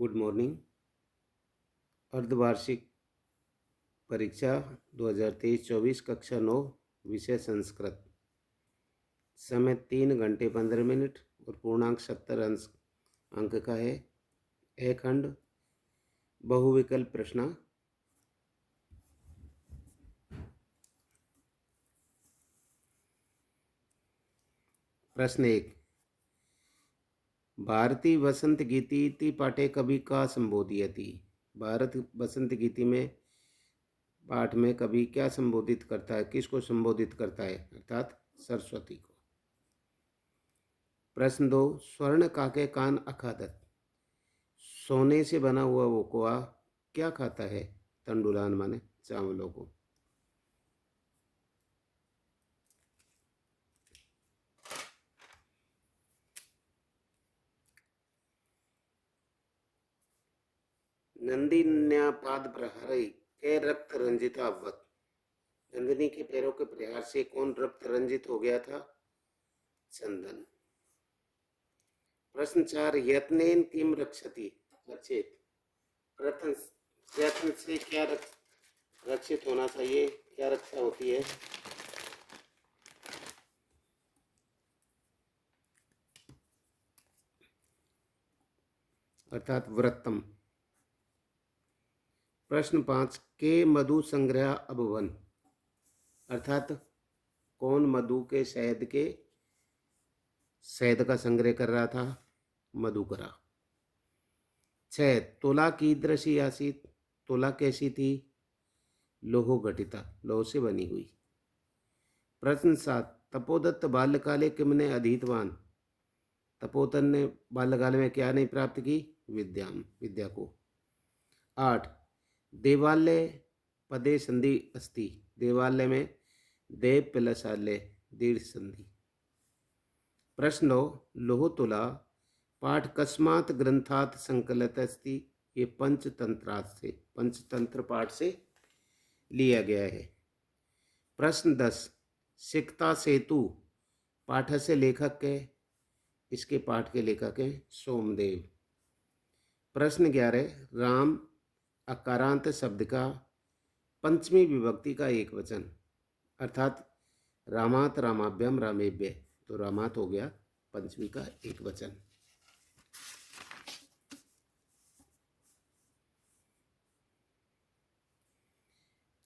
Good morning. अर्धवार्षिक परीक्षा 2023-24 कक्षा 9 विषय संस्कृत। समय 3 घंटे 15 मिनट और पूर्णांक 70 अंक का है। एक खंड बहुविकल्प प्रश्न। प्रश्न 1। भारती वसंत गीति इति पाठे कवि का संबोधयति। भारत वसंत गीति में पाठ में कवि क्या संबोधित करता है, किसको संबोधित करता है, अर्थात सरस्वती को। प्रश्न 2। स्वर्ण काके कान अखादत। सोने से बना हुआ वो कौआ क्या खाता है, तंडुलान माने चावलों को। नंदिन्या पाद प्रहारे के रक्त रंजित अवत। नंदिनी के पैरों के प्रहार से कौन रक्त रंजित हो गया था, चंदन। प्रश्न 4। यत्नेन किम रक्षति रक्षित। प्रथम यत्न से क्या रक्षित होना चाहिए, क्या रक्षा होती है, अर्थात व्रतम। प्रश्न 5। के मधु संग्रह अभवन, अर्थात कौन मधु के शहद का संग्रह कर रहा था, मधुकरा। 6। तुला कीदृशी आसीत। तुला कैसी थी, लोहो घटिता, लोह से बनी हुई। प्रश्न 7। तपोदत्त बाल्यकाले किमने अधीतवान। तपोदत्त ने बाल्यकाल में क्या नहीं प्राप्त की, विद्या को। 8। देवालय पदे संधि अस्ति। देवालय में देव प्लस आलय दीर्घ संधि। प्रश्न 9। लोह तुला पाठ कस्मात् ग्रंथात् संकलित अस्ति। ये पंचतंत्र पाठ से लिया गया है। प्रश्न 10। सिकता सेतु पाठ से लेखक के, इसके पाठ के लेखक हैं सोमदेव। प्रश्न 11। राम अकारांत शब्द का पंचमी विभक्ति का एक वचन, अर्थात रामात रामाभ्यम रामेभ्य, तो रामात हो गया पंचमी का एक वचन।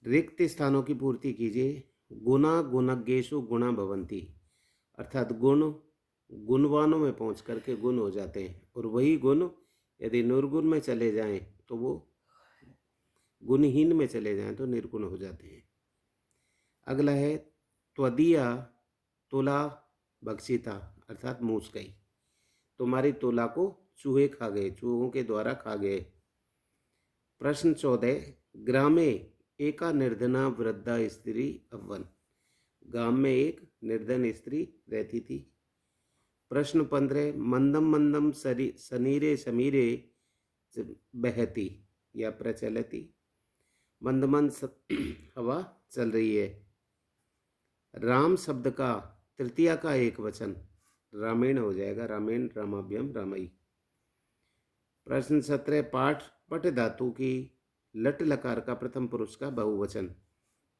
रिक्त स्थानों की पूर्ति कीजिए। गुना गुणज्ञेषु गुणा भवन्ति, अर्थात गुण गुणवानों में पहुंच करके गुण हो जाते हैं, और वही गुण यदि निर्गुण में चले जाएं तो वो गुणहीन में चले जाएं तो निर्गुण हो जाते हैं। अगला है त्वदीया तुला भक्षिता, अर्थात मूस गई, तुम्हारी तुला को चूहे खा गए, चूहों के द्वारा खा गए। प्रश्न 14। ग्रामे एका निर्धना वृद्धा स्त्री अव्वन। गांव में एक निर्धन स्त्री रहती थी। प्रश्न 15। मंदम मंदम सनीरे समीरे बहती या प्रचलती। मंद मंद हवा चल रही है। राम शब्द का तृतीया का एक वचन रामेण हो जाएगा, रामेण रामाभ्यम रामई। प्रश्न 17। पाठ पट धातु की लट लकार का प्रथम पुरुष का बहुवचन,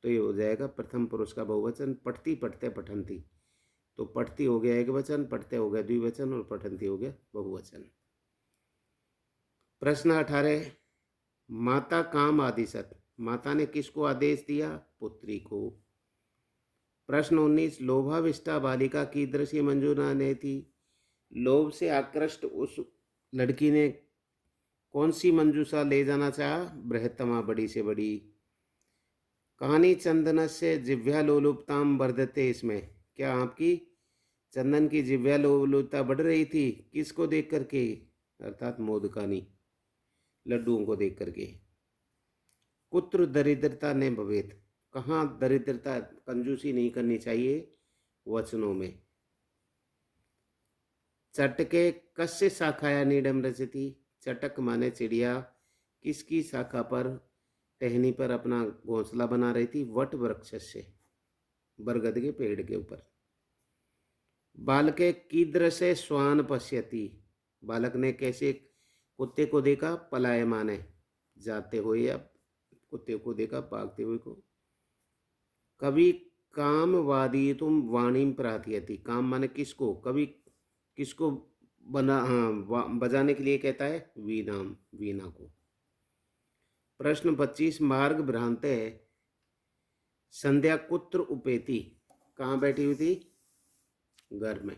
तो ये हो जाएगा प्रथम पुरुष का बहुवचन पठती पठते पठंती। तो पठती हो गया एक वचन, पठते हो गया द्विवचन और पठंती हो गया बहुवचन। प्रश्न 18। माता काम आदिशत। माता ने किसको आदेश दिया, पुत्री को। प्रश्न 19। लोभाविष्टा बालिका कीदृशी मंजूना ने थी। लोभ से आकृष्ट उस लड़की ने कौन सी मंजूषा ले जाना चाहा, बृहत्तमा, बड़ी से बड़ी। कहानी चंदन से जिव्या लोलुपताम वर्धते, इसमें क्या आपकी चंदन की जिव्या लोलुपता बढ़ रही थी, किसको देख करके, अर्थात मोदकानी, लड्डुओं को देख करके। कुत्र दरिद्रता ने भवेत, कहाँ दरिद्रता कंजूसी नहीं करनी चाहिए, वचनों में। चटके कस्य शाखाया नीडम रचती। चटक माने चिड़िया किसकी शाखा पर, टहनी पर अपना घोंसला बना रही थी, वट वृक्ष से, बरगद के पेड़ के ऊपर। बालके कीदृशे श्वान पश्यति। बालक ने कैसे कुत्ते को देखा पलायमान है, जाते हुए, या कुत्ते को देखा भागते हुए को। कभी काम वादी तुम वाणी प्रार्थयति, काम माने किसको, कभी किसको बना, हाँ, बजाने के लिए कहता है, वीणाम, वीणा को। प्रश्न 25, मार्ग भ्रांत है, संध्या कुत्र उपेती, कहाँ बैठी हुई थी, घर में।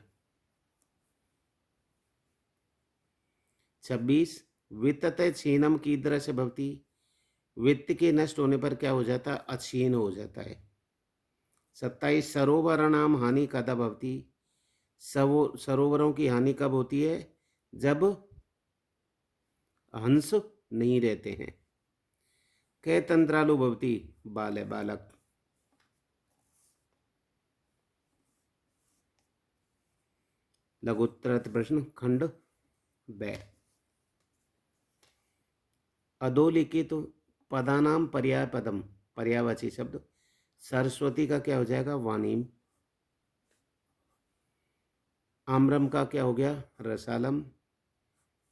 26, वित्त क्षीणम कीदृश भवति, वित्त के नष्ट होने पर क्या हो जाता है, अक्षीण हो जाता है। 27, सरोवराणाम हानि कदा भवति, सरोवरों की हानि कब होती है, जब हंस नहीं रहते हैं। कै तंत्रालु भवति, बाल है, बालक। लघुत्तर प्रश्न खंड ब। अधोलिखित पदानाम पर्याय पदम, पर्यायवाची शब्द, सरस्वती का क्या हो जाएगा, वाणीम। आम्रम का क्या हो गया, रसालम।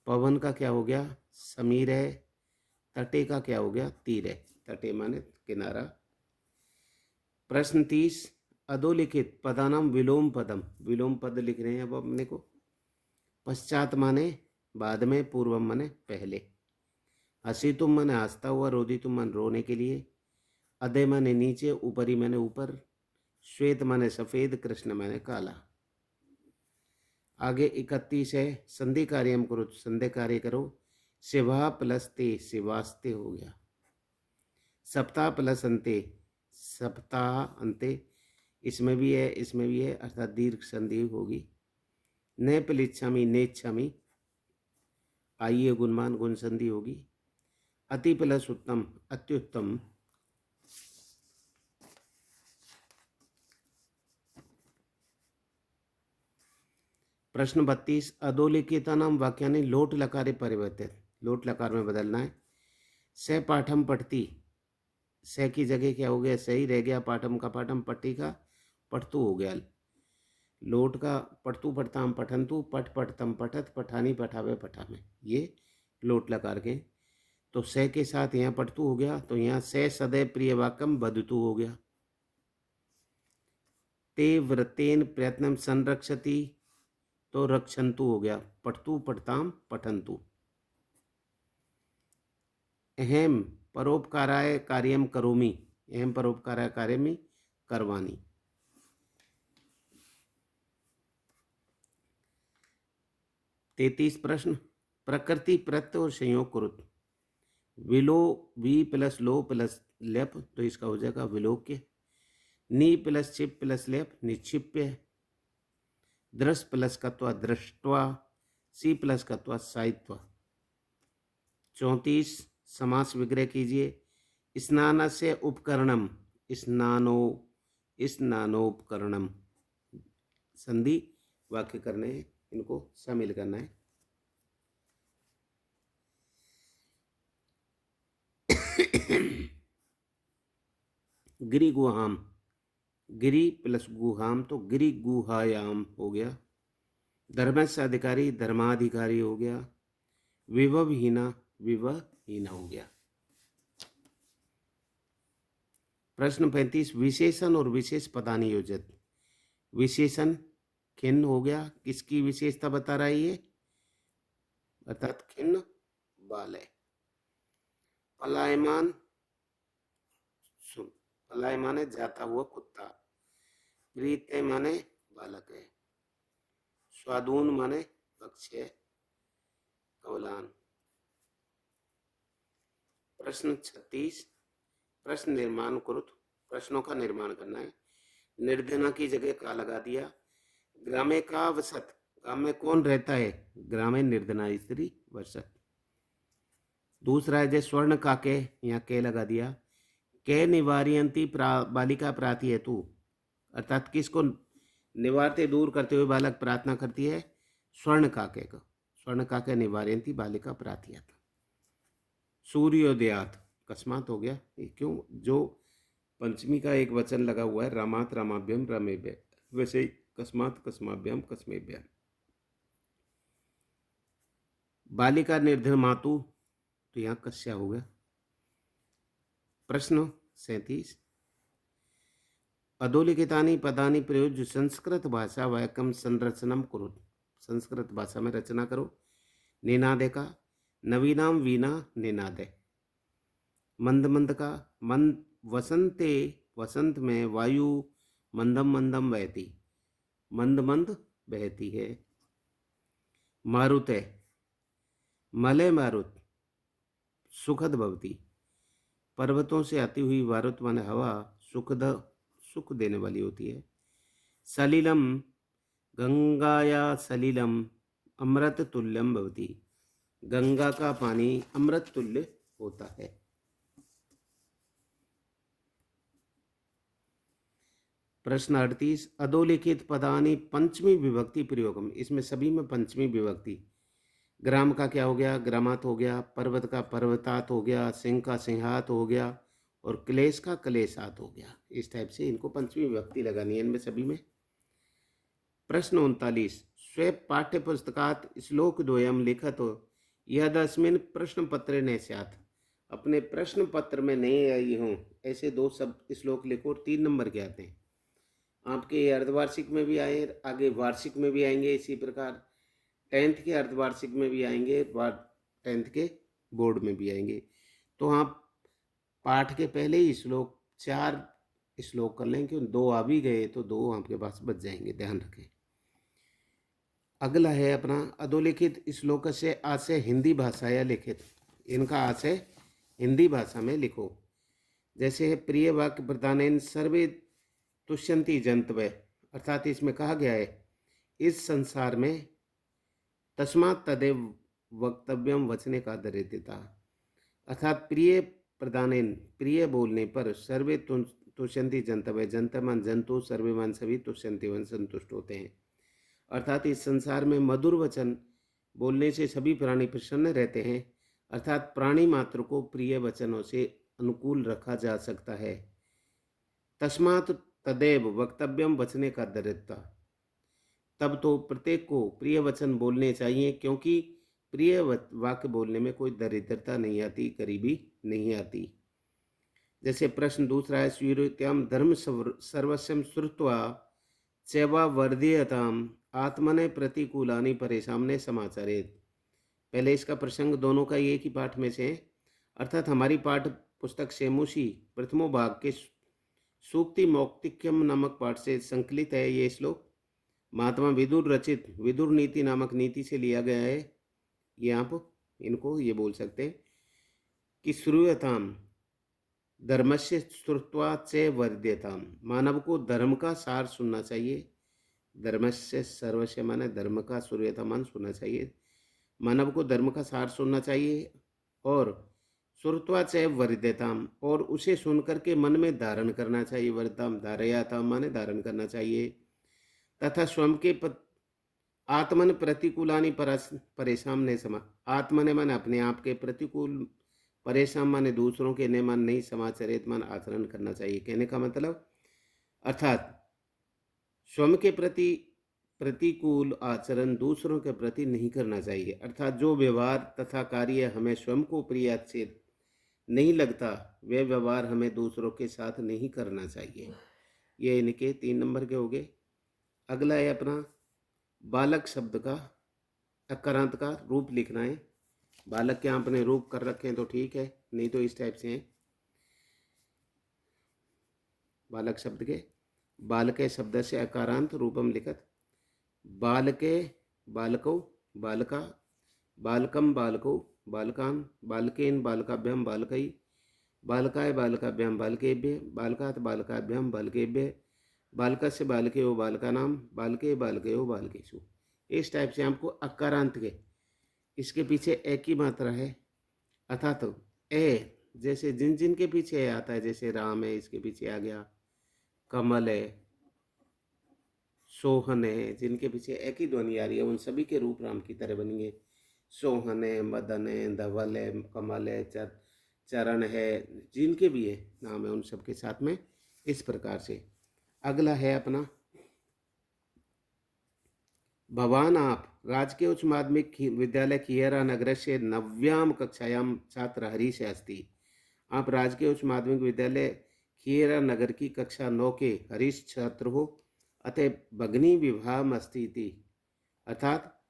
पवन का क्या हो गया, समीर है। तटे का क्या हो गया, तीर है, तटे माने किनारा। प्रश्न 30, अधोलिखित पदानाम विलोम पदम, विलोम पद लिख रहे हैं अब अपने को। पश्चात माने बाद में, पूर्वम माने पहले। हसी तुम माने हंसता हुआ, रोदी तुम माने रोने के लिए। अधे माने नीचे, ऊपरी माने ऊपर। श्वेत माने सफेद, कृष्ण माने काला। आगे 31 है, संधि कार्यम करो, संधि कार्य करो। शिवा प्लस ते, शिवास्ते हो गया। सप्ताह प्लस अंते, सप्ताह अंते, इसमें भी है, इसमें भी है, अर्थात दीर्घ संधि होगी। न पलिच्छामी, नेच्छामी, आइए गुणमान, गुण संधि होगी। अति प्लस उत्तम, अत्युत्तम। प्रश्न 32, अधोलिखिता नाम वाक्यानि लोट लकारे परिवर्तित, लोट लकार में बदलना है। स पाठम पढ़ती, स की जगह क्या हो गया, सही रह गया, पाठम का पाठम, पट्टी का पढ़तू हो गया। लोट का पढ़तू पढ़ताम पठंतु, पठ पढ़तम पठत, पठानी पठावे पठामे, ये लोट लकार के। तो स के साथ यहाँ पढ़तू हो गया, तो यहाँ स सदैव प्रिय वाक्यम बदतु हो गया। ते व्रतेन प्रयत्नम संरक्षति, तो रक्षन्तु हो गया, पढ़तू पढ़ताम पठंतु। अहम परोपकाराय कार्यम करोमि, अहम परोपकाराय कार्यमि, करवानी। तैतीस प्रश्न, प्रकृति प्रत्यय और संयोग कुरुत, विलो, वी प्लस लो प्लस लेप, तो इसका हो जाएगा विलोक्य। नी प्लस छिप प्लस लेप, निक्षिप्य। दृश प्लस कत्वा, दृष्टवा। C plus कत्वा, साहित्व। 34, समास विग्रह कीजिए। स्नान से उपकरणम, स्नानो, स्नानोपकरणम। संधि वाक्य करने हैं, इनको शामिल करना है। गिरि गुहाम, गिरि प्लस गुहाम, तो गिरि गुहायाम हो गया। धर्मस्थ अधिकारी, धर्माधिकारी हो गया। विभवहीना, विवहीना हो गया। प्रश्न 35, विशेषण और विशेष पदानि योजित, विशेषण खिन्न हो गया, किसकी विशेषता बता रहा है ये, अर्थात खिन्न बाल है। पलायमान, सुन, पलायमान है जाता हुआ कुत्ता। प्रीत माने बालक है। स्वादून माने पक्ष है, कवलान। प्रश्न 36, प्रश्न निर्माण कुरुत, प्रश्नों का निर्माण करना है। निर्धना की जगह का लगा दिया। ग्रामे का वसत, ग्राम में कौन रहता है, ग्रामे निर्धना स्त्री वसत। दूसरा है जय स्वर्ण काके, यहाँ के लगा दिया। के निवारयंती बालिका प्राति हेतु, अर्थात किसको निवारते दूर करते हुए बालक प्रार्थना करती है, स्वर्ण काके को, स्वर्ण काके निवारयंती बालिका प्रार्थी। सूर्योदयात, अकस्मात हो गया, क्यों, जो पंचमी का एक वचन लगा हुआ है, रामात रामाभ्यम रमेभ्य, वैसे ही कस्मात कस्माभ्याम कस्मेभ्याम। बालिका निर्धन मातु, तो यहाँ कस्या हो गया। प्रश्न 37, अधोलिखितानि पदानि प्रयुज्य संस्कृत भाषा वाक्यम संरचनम कुरु। संस्कृत भाषा में रचना करो। निनादे का नवीनाम वीणा निनादे। मंद मंद का मंद वसंते, वसंत में वायु मंदम मंदम बहती, मंद मंद बहती है। मारुते मलय मारुत सुखद भवती। पर्वतों से आती हुई मारुत माने हवा सुखद, सुख देने वाली होती है। सलिलम गंगाया सलिलम अमृत तुल्यम भवती। गंगा का पानी अमृत तुल्य होता है। प्रश्न 38, अधोलिखित पदानि पंचमी विभक्ति प्रयोगम। इसमें सभी में पंचमी विभक्ति। ग्राम का क्या हो गया, ग्रामात हो गया। पर्वत का पर्वतात हो गया। सिंह का सिंहात हो गया। और क्लेश का क्लेशात हो गया। इस टाइप से इनको पंचमी विभक्ति लगानी है इनमें सभी में। प्रश्न 39, स्व पाठ्य पुस्तकात श्लोक द्वयम लिखत यदस्मिन् प्रश्न पत्र ने स्यात्। अपने प्रश्न पत्र में नहीं आई हूँ ऐसे 2 शब्द श्लोक लिखो। 3 नंबर के आते हैं आपके। अर्धवार्षिक में भी आए, आगे वार्षिक में भी आएंगे। इसी प्रकार 10th के अर्धवार्षिक में भी आएंगे, 10th के बोर्ड में भी आएंगे। तो आप पाठ के पहले ही श्लोक 4 श्लोक कर लें, क्यों 2 आ भी गए तो 2 आपके पास बच जाएंगे, ध्यान रखें। अगला है अपना अधोलिखित श्लोक से आशय हिंदी भाषा या लिखित। इनका आशय हिंदी भाषा में लिखो। जैसे है प्रिय वाक्य प्रधान सर्वे तुष्यंती जंतव्य, अर्थात इसमें कहा गया है इस संसार में तस्मात् तदेव वक्तव्यम वचने का दरिद्रता। अर्थात प्रिय प्रधान प्रिय बोलने पर सर्वे तुष्यंती जंतव्य, जंतमान जंतु, सर्वेमान सभी तुष्यंती वन संतुष्ट होते हैं। अर्थात इस संसार में मधुर वचन बोलने से सभी प्राणी प्रसन्न रहते हैं। अर्थात प्राणी मात्र को प्रिय वचनों से अनुकूल रखा जा सकता है। तस्मात् तदेव वक्तव्यम वचने का दरिद्रता, तब तो प्रत्येक को प्रिय वचन बोलने चाहिए, क्योंकि प्रिय वाक्य बोलने में कोई दरिद्रता नहीं आती, गरीबी नहीं आती। जैसे प्रश्न दूसरा है स्वीरुत्याम धर्म सर्वस्वम श्रुत्वा सेवा वर्धीयताम आत्मने प्रतिकूलानि परेशान समाचारित। पहले इसका प्रसंग दोनों का एक ही पाठ में से है, अर्थात हमारी पाठ पुस्तक सेमुषी प्रथमो भाग के सूक्ति मौक्तिक्यम नामक पाठ से संकलित है। ये श्लोक महात्मा विदुर रचित विदुर नीति नामक नीति से लिया गया है। ये आप इनको ये बोल सकते हैं कि श्रूयताम धर्मस्य श्रुत्वा च वर्ध्यताम। मानव को धर्म का सार सुनना चाहिए। धर्मस्य सर्वस्य माने धर्म का, श्रूयता मान सुनना चाहिए। मानव को धर्म का सार सुनना चाहिए। और श्रुत्वा च वर्ध्यताम, और उसे सुन करके मन में धारण करना चाहिए। वर्धताम धारयाताम माने धारण करना चाहिए। तथा स्वयं के आत्मन प्रतिकूलानि परेशान ने समा। आत्मने मन अपने आप के प्रतिकूल, परेशान माने दूसरों के ने मन नहीं, समाचरित मन आचरण करना चाहिए। कहने का मतलब अर्थात स्वयं के प्रति प्रतिकूल आचरण दूसरों के प्रति नहीं करना चाहिए। अर्थात जो व्यवहार तथा कार्य हमें स्वयं को प्रिय अच्छे नहीं लगता, वे व्यवहार हमें दूसरों के साथ नहीं करना चाहिए। ये इनके 3 नंबर के हो गए। अगला है अपना बालक शब्द का अकारांत का रूप लिखना है। बालक के आपने रूप कर रखे हैं तो ठीक है, नहीं तो इस टाइप से हैं। बालक शब्द के बालके शब्द से अकारांत रूपम लिखत। बालके बालको बालका, बालकम बालको बालकान, बालकेन बालकाभ्याम बालकई, बालकाय बालकाभ्याम बालकेभ्य, बालकात बालकाभ्याम बालकेभ्य, बालकस्य बालकेयो बालकानाम, बालके बालकेयो बालकेषु। इस टाइप से आपको अकारांत के इसके पीछे ए की मात्रा है, अर्थात तो ए जैसे जिन जिन के पीछे ए आता है, जैसे राम है इसके पीछे आ गया, कमल है, सोहन है, जिनके पीछे एक ही ध्वनि आ रही है उन सभी के रूप राम की तरह बनेंगे। सोहन है, मदन है, धवल है, कमल है, चरण है, जिनके भी है नाम है उन सब के साथ में इस प्रकार से। अगला है अपना भवान् आप राजकीय उच्च माध्यमिक विद्यालय खियरा नगरस्य 9व्यां कक्षायां छात्र हरीश अस्ति। आप राजकीय उच्च माध्यमिक विद्यालय खियरा नगर की कक्षा 9 के हरीश छात्र हो। अतः भगिनी विवाहम् अस्ति इति, अर्थात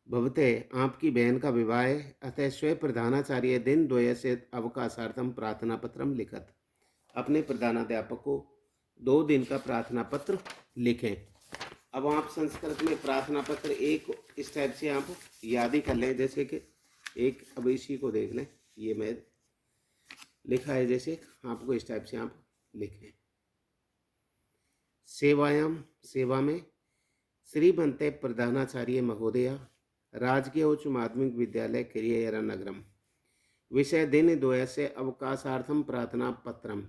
भवते आपकी बहन का विवाह है, अतः स्व प्रधानाचार्य दिन द्वयस्य अवकाशार्थम प्रार्थना पत्रम लिखत। अपने प्रधानाध्यापक को 2 दिन का प्रार्थना पत्र लिखें। अब आप संस्कृत में प्रार्थना पत्र एक इस टाइप से आप याद ही कर लें, जैसे कि एक, अब इसी को देख लें, ये मैं लिखा है, जैसे आपको इस टाइप से आप लिखें। सेवायाम, सेवा में, श्रीमन्ते प्रधानाचार्य महोदया राजकीय उच्च माध्यमिक विद्यालय किरियरा नगरम, विषय दिन द्वयस्य अवकाशार्थम प्रार्थना पत्रम।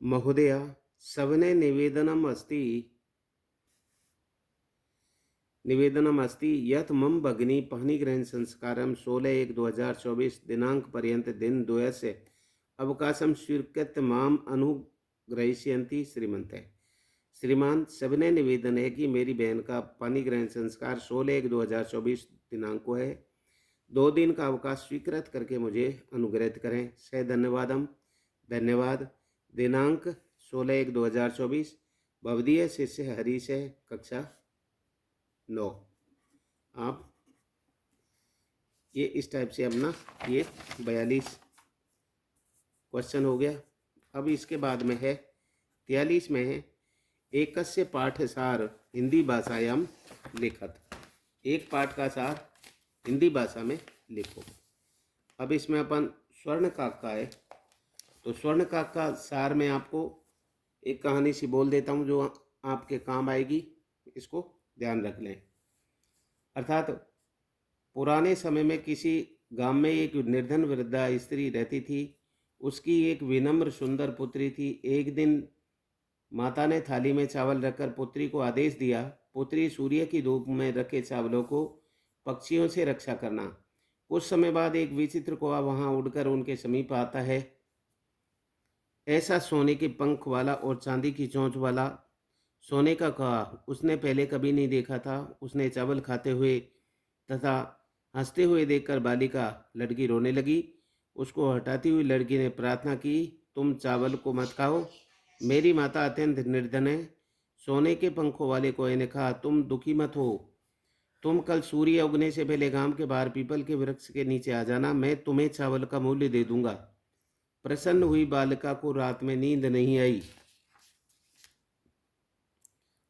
महोदया सवने निवेदनम अस्ति यत् मम भगिनी पाणिग्रहण संस्कारम 16/1/2024 दिनांक पर्यंत दिन द्वयस्य अवकाशम स्वीकृत्य माम अनुग्रहीष्यन्ति श्रीमन्ते। श्रीमान, सविनय निवेदन है कि मेरी बहन का पाणिग्रहण संस्कार 16/1/2024 दिनांक को है। 2 दिन का अवकाश स्वीकृत करके मुझे अनुग्रहित करें। सह धन्यवादम, धन्यवाद। दिनांक 16/1/2024। भवदीय शिष्य हरीश है, कक्षा 9। आप ये इस टाइप से अपना ये 42 क्वेश्चन हो गया। अब इसके बाद में है 43 में है एकस्य पाठसार हिंदी भाषायाम लिखत। एक पाठ का सार हिंदी भाषा में लिखो। अब इसमें अपन स्वर्ण काक का है, तो स्वर्ण काक का सार में आपको एक कहानी सी बोल देता हूँ जो आपके काम आएगी, इसको ध्यान रख लें। अर्थात पुराने समय में किसी गांव में एक निर्धन वृद्धा स्त्री रहती थी। उसकी एक विनम्र सुंदर पुत्री थी। एक दिन माता ने थाली में चावल रखकर पुत्री को आदेश दिया, पुत्री, सूर्य की धूप में रखे चावलों को पक्षियों से रक्षा करना। कुछ समय बाद एक विचित्र कौवा वहां उड़कर उनके समीप आता है। ऐसा सोने के पंख वाला और चांदी की चोंच वाला सोने का कौवा उसने पहले कभी नहीं देखा था। उसने चावल खाते हुए तथा हंसते हुए देखकर बालिका लड़की रोने लगी। उसको हटाती हुई लड़की ने प्रार्थना की, तुम चावल को मत खाओ, मेरी माता अत्यंत निर्धन है। सोने के पंखों वाले कौवे ने कहा, तुम दुखी मत हो, तुम कल सूर्य उगने से पहले गांव के बाहर पीपल के वृक्ष के नीचे आ जाना, मैं तुम्हें चावल का मूल्य दे दूंगा। प्रसन्न हुई बालिका को रात में नींद नहीं आई।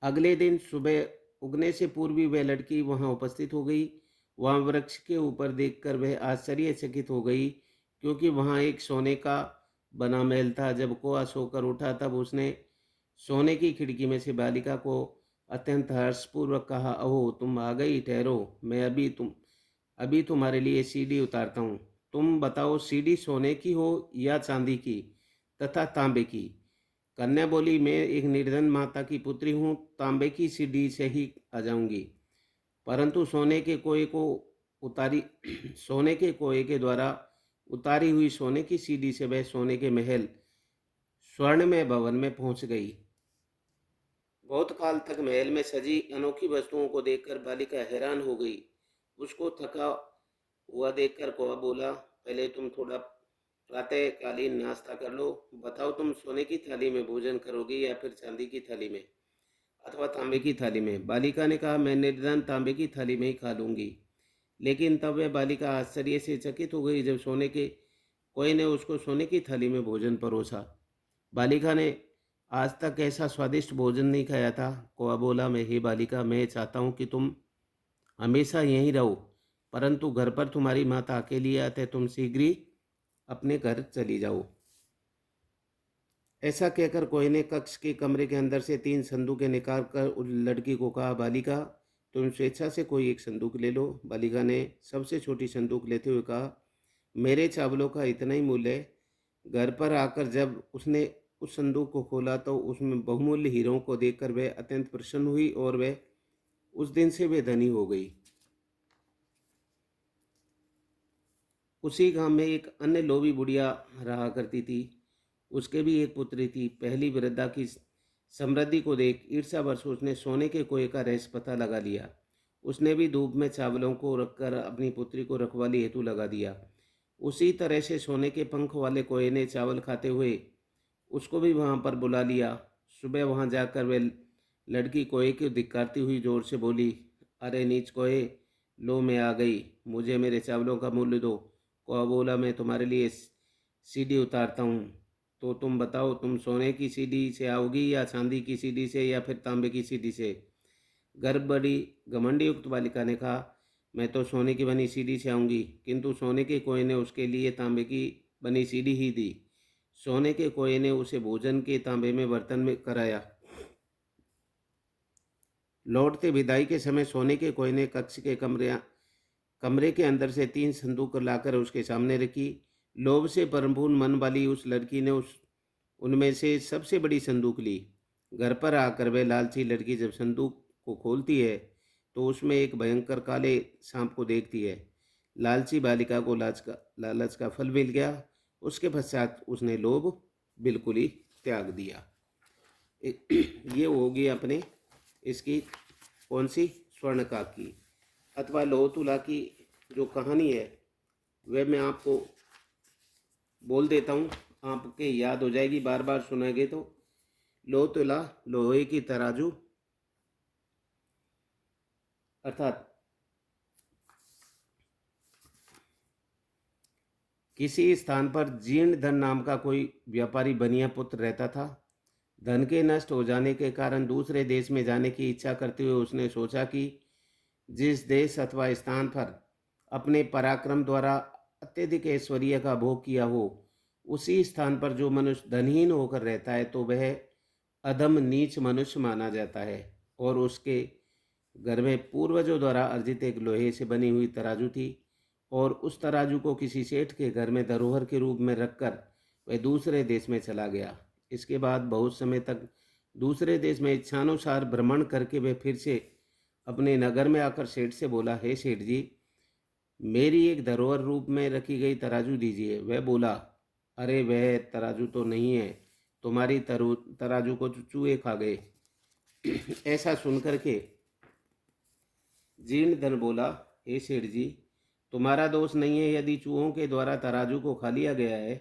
अगले दिन सुबह उगने से पूर्व ही वह लड़की वहां उपस्थित हो गई। वहां वृक्ष के ऊपर देखकर वह आश्चर्यचकित हो गई, क्योंकि वहां एक सोने का बना महल था। जब कौवा सोकर उठा तब उसने सोने की खिड़की में से बालिका को अत्यंत हर्षपूर्वक कहा, अहो तुम आ गई, ठहरो, मैं अभी तुम्हारे लिए सीढ़ी उतारता हूँ। तुम बताओ, सीढ़ी सोने की हो या चांदी की तथा तांबे की? कन्या बोली, मैं एक निर्धन माता की पुत्री हूँ, तांबे की सीढ़ी से ही आ जाऊंगी। परंतु सोने के कोए के द्वारा उतारी हुई सोने की सीढ़ी से वह सोने के महल स्वर्णमय भवन में पहुंच गई। बहुत काल तक महल में सजी अनोखी वस्तुओं को देखकर बालिका हैरान हो गई। उसको थका हुआ देखकर कौवा बोला, पहले तुम थोड़ा प्रातःकालीन नाश्ता कर लो। बताओ, तुम सोने की थाली में भोजन करोगी या फिर चांदी की थाली में अथवा तांबे की थाली में? बालिका ने कहा, मैं निर्धन तांबे की थाली में ही खा लूंगी। लेकिन तब वह बालिका आश्चर्य से चकित हो गई जब कोई ने उसको सोने की थाली में भोजन परोसा। बालिका ने आज तक ऐसा स्वादिष्ट भोजन नहीं खाया था। कौवा बोला, मैं हे बालिका, मैं चाहता हूँ कि तुम हमेशा यहीं रहो, परंतु घर पर तुम्हारी माता अकेली आते, तुम शीघ्र ही अपने घर चली जाओ। ऐसा कहकर कोई ने कक्ष के कमरे के अंदर से 3 संदूकें निकाल कर उस लड़की को कहा, बालिका, तुम स्वेच्छा से कोई एक संदूक ले लो। बालिका ने सबसे छोटी संदूक लेते हुए कहा, मेरे चावलों का इतना ही मूल्य है। घर पर आकर जब उसने उस संदूक को खोला तो उसमें बहुमूल्य हीरों को देखकर वह अत्यंत प्रसन्न हुई और वह उस दिन से वह धनी हो गई। उसी गांव में एक अन्य लोभी बुढ़िया रहा करती थी। उसके भी एक पुत्री थी। पहली वृद्धा की समृद्धि को देख ईर्ष्यावश उसने सोने के कुएं का रहस्य पता लगा लिया। उसने भी धूप में चावलों को रखकर अपनी पुत्री को रखवाली हेतु लगा दिया। उसी तरह से सोने के पंख वाले कोए ने चावल खाते हुए उसको भी वहां पर बुला लिया। सुबह वहां जाकर वे लड़की कोए को धिक्कारती हुई जोर से बोली, अरे नीच कोए, लो मैं आ गई, मुझे मेरे चावलों का मूल्य दो। कोआ बोला, मैं तुम्हारे लिए सीढ़ी उतारता हूँ, तो तुम बताओ, तुम सोने की सीढ़ी से आओगी या चांदी की सीढ़ी से या फिर तांबे की सीढ़ी से। गर्भ बड़ी घमंडी युक्त बालिका ने कहा, मैं तो सोने की बनी सीढ़ी से आऊँगी। किंतु सोने के कोए ने उसके लिए तांबे की बनी सीढ़ी ही दी। सोने के कोए ने उसे भोजन के तांबे में बर्तन में कराया। लौटते विदाई के समय सोने के कोए ने कक्ष के कमरे के अंदर से 3 संदूक लाकर उसके सामने रखी। लोभ से परिपूर्ण मन वाली उस लड़की ने उनमें से सबसे बड़ी संदूक ली। घर पर आकर वह लालची लड़की जब संदूक को खोलती है तो उसमें एक भयंकर काले सांप को देखती है। लालची बालिका को लालच का फल मिल गया। उसके पश्चात उसने लोभ बिल्कुल ही त्याग दिया। ये होगी अपने इसकी कौन सी, स्वर्णका की अथवा लोह तुला की जो कहानी है वह मैं आपको बोल देता हूँ, आपके याद हो जाएगी बार बार सुनेंगे तो। लोह तुला, लोहे की तराजू, अर्थात किसी स्थान पर जीर्ण धन नाम का कोई व्यापारी बनिया पुत्र रहता था। धन के नष्ट हो जाने के कारण दूसरे देश में जाने की इच्छा करते हुए उसने सोचा कि जिस देश अथवा स्थान पर अपने पराक्रम द्वारा अत्यधिक ऐश्वर्य का भोग किया हो, उसी स्थान पर जो मनुष्य धनहीन होकर रहता है तो वह अधम नीच मनुष्य माना जाता है। और उसके घर में पूर्वजों द्वारा अर्जित एक लोहे से बनी हुई तराजू थी, और उस तराजू को किसी सेठ के घर में धरोहर के रूप में रखकर वह दूसरे देश में चला गया। इसके बाद बहुत समय तक दूसरे देश में इच्छानुसार भ्रमण करके वह फिर से अपने नगर में आकर सेठ से बोला, हे सेठ जी, मेरी एक धरोहर रूप में रखी गई तराजू दीजिए। वह बोला, अरे वह तराजू तो नहीं है, तुम्हारी तराजू को चूहे खा गए। ऐसा सुनकर के जीर्णधन बोला, हे सेठ जी, तुम्हारा दोष नहीं है। यदि चूहों के द्वारा तराजू को खा लिया गया है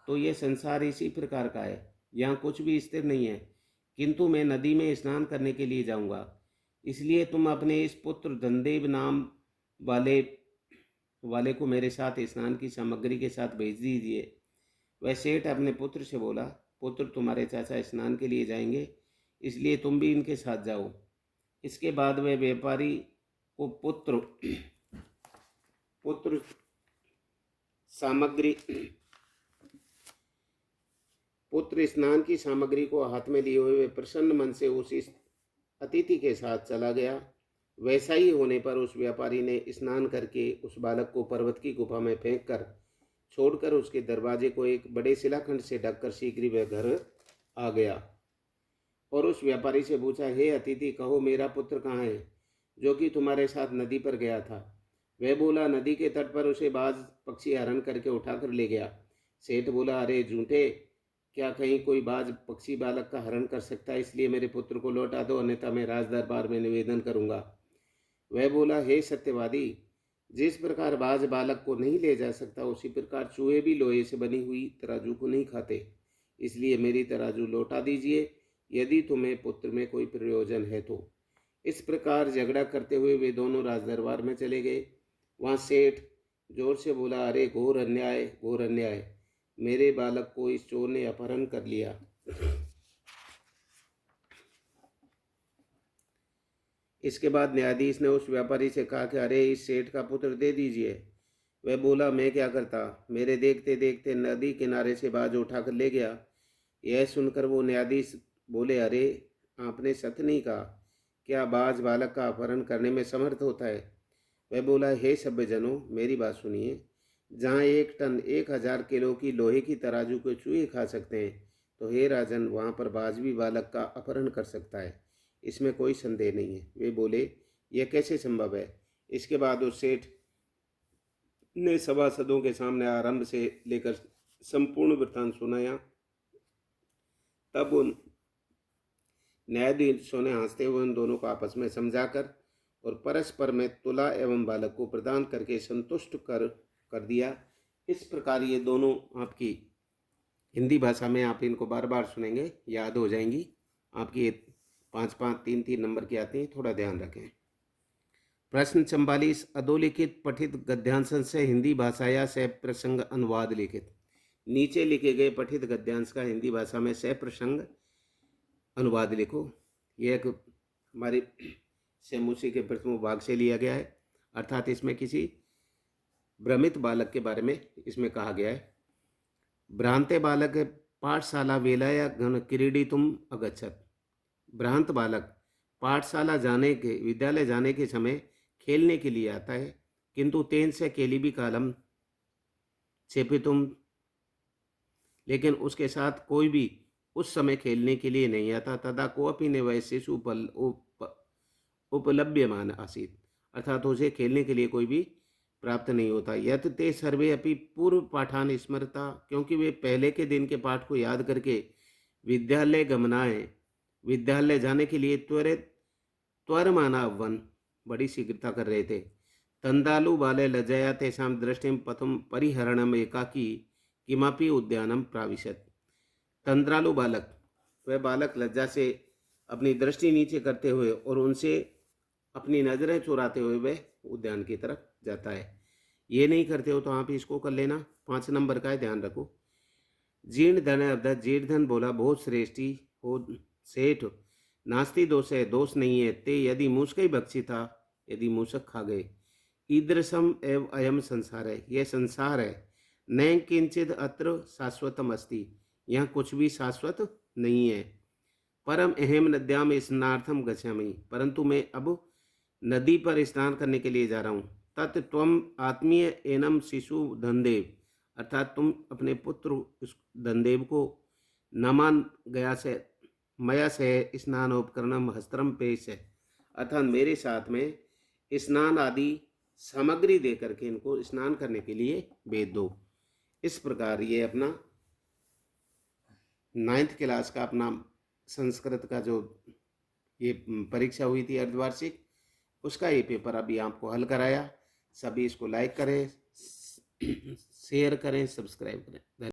तो यह संसार इसी प्रकार का है, यहाँ कुछ भी स्थिर नहीं है। किंतु मैं नदी में स्नान करने के लिए जाऊंगा, इसलिए तुम अपने इस पुत्र धनदेव नाम वाले वाले को मेरे साथ स्नान की सामग्री के साथ भेज दीजिए। वह सेठ अपने पुत्र से बोला, पुत्र, तुम्हारे चाचा स्नान के लिए जाएंगे, इसलिए तुम भी इनके साथ जाओ। इसके बाद वह व्यापारी को पुत्र सामग्री पुत्र स्नान की सामग्री को हाथ में लिए हुए प्रसन्न मन से उस अतिथि के साथ चला गया। वैसा ही होने पर उस व्यापारी ने स्नान करके उस बालक को पर्वत की गुफा में फेंक कर छोड़कर उसके दरवाजे को एक बड़े शिलाखंड से ढककर शीघ्र वह घर आ गया और उस व्यापारी से पूछा, हे अतिथि, कहो मेरा पुत्र कहाँ है जो कि तुम्हारे साथ नदी पर गया था। वह बोला, नदी के तट पर उसे बाज पक्षी हरण करके उठाकर ले गया। सेठ बोला, अरे झूठे, क्या कहीं कोई बाज पक्षी बालक का हरण कर सकता है? इसलिए मेरे पुत्र को लौटा दो, अन्यथा मैं राज दरबार में निवेदन करूंगा। वह बोला, हे सत्यवादी, जिस प्रकार बाज बालक को नहीं ले जा सकता, उसी प्रकार चूहे भी लोहे से बनी हुई तराजू को नहीं खाते। इसलिए मेरी तराजू लौटा दीजिए, यदि तुम्हें पुत्र में कोई प्रयोजन है तो। इस प्रकार झगड़ा करते हुए वे दोनों राज दरबार में चले गए। वहाँ सेठ जोर से बोला, अरे घोर अन्याय, घोर अन्याय, मेरे बालक को इस चोर ने अपहरण कर लिया। इसके बाद न्यायाधीश ने उस व्यापारी से कहा कि अरे इस सेठ का पुत्र दे दीजिए। वह बोला, मैं क्या करता, मेरे देखते देखते नदी किनारे से बाज उठाकर ले गया। यह सुनकर वो न्यायाधीश बोले, अरे आपने सत्य नहीं कहा, क्या बाज बालक का अपहरण करने में समर्थ होता है? वह बोला, हे सभ्यजनों, मेरी बात सुनिए, जहाँ 1 टन 1000 किलो की लोहे की तराजू को चूहे खा सकते हैं, तो हे राजन, वहाँ पर बाज भी बालक का अपहरण कर सकता है, इसमें कोई संदेह नहीं है। वे बोले, यह कैसे संभव है? इसके बाद उस सेठ ने सभासदों के सामने आरंभ से लेकर संपूर्ण वृत्तांत सुनाया। तब उन न्यायाधीशों ने हंसते हुए उन दोनों को आपस में समझाकर और परस्पर में तुला एवं बालक को प्रदान करके संतुष्ट कर दिया। इस प्रकार ये दोनों आपकी हिंदी भाषा में आप इनको बार बार सुनेंगे, याद हो जाएंगी आपकी। 5-5 3-3 नंबर की आती हैं, थोड़ा ध्यान रखें। प्रश्न 44, अधोलिखित पठित गद्यांश से हिंदी भाषा या सह प्रसंग अनुवाद लिखित। नीचे लिखे गए पठित गद्यांश का हिंदी भाषा में सह प्रसंग अनुवाद लिखो। यह एक हमारे सेमुसी के प्रथम भाग से लिया गया है, अर्थात इसमें किसी भ्रमित बालक के बारे में इसमें कहा गया है। भ्रांते बालक पाठशाला वेलाया घन क्रीडितुम अगच्छत। भ्रांत बालक पाठशाला जाने के विद्यालय जाने के समय खेलने के लिए आता है, किंतु तेन से केलिबी कालम छेपितुम, लेकिन उसके साथ कोई भी उस समय खेलने के लिए नहीं आता। तदा कोअपि ने वह शिशु उपलभ्यमान आसीत, अर्थात उसे खेलने के लिए कोई भी प्राप्त नहीं होता। यत ते सर्वे अपि पूर्व पाठान स्मरता, क्योंकि वे पहले के दिन के पाठ को याद करके विद्यालय गमनाए, विद्यालय जाने के लिए त्वरमाना वन बड़ी शीघ्रता कर रहे थे। तंदालु बाले लज्जया तेषां दृष्टिं पथम परिहरणम एकाकी किमापि उद्यानम प्राविशत। तंद्रालु बालक, वह बालक लज्जा से अपनी दृष्टि नीचे करते हुए और उनसे अपनी नजरें चुराते हुए वह उद्यान की तरफ जाता है। ये नहीं करते हो तो आप इसको कर लेना, 5 नंबर का है, ध्यान रखो। जीर्ण धन अवध, जीर्ण बोला बहुत श्रेष्ठी हो सेठ, नास्ती दोष है, दोष नहीं है। ते यदि मूसक ही भक्षी था, यदि मूसक खा गए। ईदृशम एव अयम संसार है, यह संसार है। न किंचित अत्र शाश्वतम अस्ति, यहाँ कुछ भी शाश्वत नहीं है। परम अहम नद्याम स्नानार्थम गच्छामि, परंतु मैं अब नदी पर स्नान करने के लिए जा रहा हूँ। तत् त्वम आत्मीय एनम शिशु धनदेव, अर्थात तुम अपने पुत्र धनदेव को नमान गया से मया से स्नान उपकरणम हस्त्रम पेश है, अर्थात मेरे साथ में स्नान आदि सामग्री दे करके इनको स्नान करने के लिए भेज दो। इस प्रकार ये अपना 9th क्लास का अपना संस्कृत का जो ये परीक्षा हुई थी अर्धवार्षिक, उसका ये पेपर अभी आपको हल कराया। सभी इसको लाइक करें, शेयर करें, सब्सक्राइब करें। धन्यवाद।